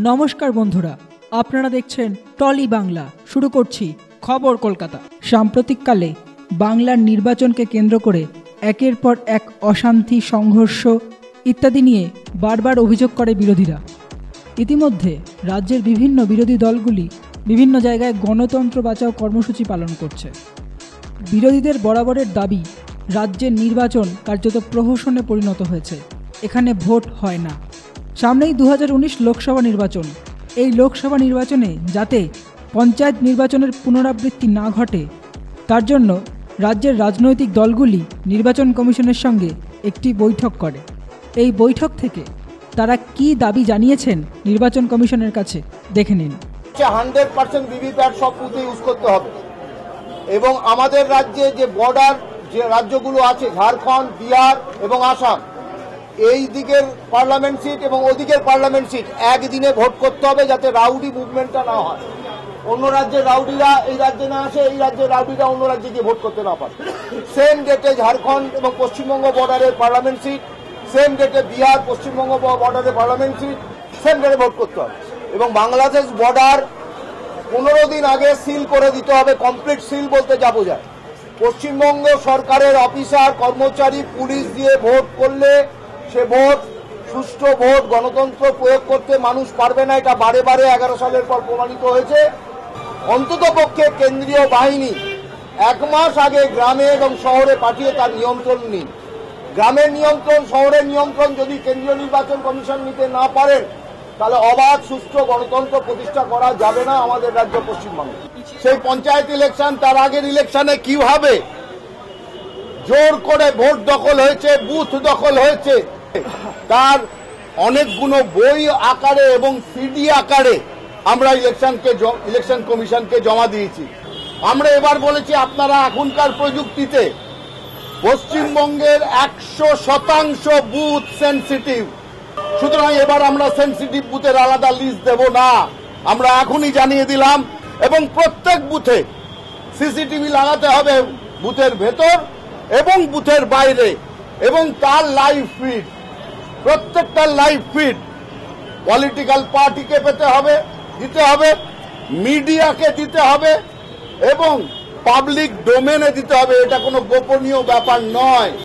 নমস্কার বন্ধুরা, আপনারা দেখছেন টলি বাংলা। শুরু করছি খবর কলকাতা। সাম্প্রতিককালে বাংলার নির্বাচনকে কেন্দ্র করে একের পর এক অশান্তি, সংঘর্ষ ইত্যাদি নিয়ে বারবার অভিযোগ করে বিরোধীরা। ইতিমধ্যে রাজ্যের বিভিন্ন বিরোধী দলগুলি বিভিন্ন জায়গায় গণতন্ত্র বাঁচাও কর্মসূচি পালন করছে। বিরোধীদের বরাবরের দাবি, রাজ্যের নির্বাচন কার্যত প্রহসনে পরিণত হয়েছে, এখানে ভোট হয় না। সামনেই 2019 লোকসভা নির্বাচন। এই লোকসভা নির্বাচনে যাতে পঞ্চায়েত নির্বাচনের পুনরাবৃত্তি না ঘটে, তার জন্য রাজ্যের রাজনৈতিক দলগুলি নির্বাচন কমিশনের সঙ্গে একটি বৈঠক করে। এই বৈঠক থেকে তারা কি দাবি জানিয়েছেন নির্বাচন কমিশনের কাছে, দেখে নিন। 100% ভিভিপ্যাট সব বুথে ইউজ করতে হবে এবং আমাদের রাজ্যে যে বর্ডার যে রাজ্যগুলো আছে, ঝাড়খণ্ড, বিহার এবং আসাম, এই দিকের পার্লামেন্ট সিট এবং ওদিকের পার্লামেন্ট সিট একদিনে ভোট করতে হবে, যাতে রাউডি মুভমেন্টটা না হয়। অন্য রাজ্যের রাউডিরা এই রাজ্যে না আসে, এই রাজ্যের রাউডিরা অন্য রাজ্যে গিয়ে ভোট করতে না পারে। সেম ডেটে ঝাড়খণ্ড এবং পশ্চিমবঙ্গ বর্ডারের পার্লামেন্ট সিট, সেম ডেটে বিহার, পশ্চিমবঙ্গ বর্ডারের পার্লামেন্ট সিট, সেম ডেটে ভোট করতে হবে। এবং বাংলাদেশ বর্ডার 15 দিন আগে সিল করে দিতে হবে। কমপ্লিট সিল বলতে যা বোঝায়, পশ্চিমবঙ্গ সরকারের অফিসার, কর্মচারী, পুলিশ দিয়ে ভোট করলে সে ভোট সুষ্ঠু ভোট, গণতন্ত্র প্রয়োগ করতে মানুষ পারবে না। এটা বারে বারে 11 সালের পর প্রমাণিত হয়েছে। অন্তত পক্ষে কেন্দ্রীয় বাহিনী 1 মাস আগে গ্রামে এবং শহরে পাঠিয়ে তার নিয়ন্ত্রণ নিন। গ্রামের নিয়ন্ত্রণ, শহরের নিয়ন্ত্রণ যদি কেন্দ্রীয় নির্বাচন কমিশন নিতে না পারেন, তাহলে অবাধ সুষ্ঠু গণতন্ত্র প্রতিষ্ঠা করা যাবে না আমাদের রাজ্য পশ্চিমবঙ্গে। সেই পঞ্চায়েত ইলেকশন, তার আগের ইলেকশনে কিভাবে জোর করে ভোট দখল হয়েছে, বুথ দখল হয়েছে, তার অনেকগুলো বই আকারে এবং সিডি আকারে আমরা ইলেকশন কমিশনকে জমা দিয়েছি। আমরা এবার বলেছি, আপনারা এখনকার প্রযুক্তিতে পশ্চিমবঙ্গের 100% বুথ সেন্সিটিভ, সুতরাং এবার আমরা সেন্সিটিভ বুথের আলাদা লিস্ট দেব না। আমরা এখনই জানিয়ে দিলাম। এবং প্রত্যেক বুথে সিসিটিভি লাগাতে হবে, বুথের ভেতর এবং বুথের বাইরে, এবং তার লাইভ ফিড, প্রত্যেকটা লাইভ ফিড পলিটিক্যাল পার্টিকে দিতে হবে, মিডিয়াকে দিতে হবে এবং পাবলিক ডোমেনে দিতে হবে। এটা কোনো গোপনীয় ব্যাপার নয়।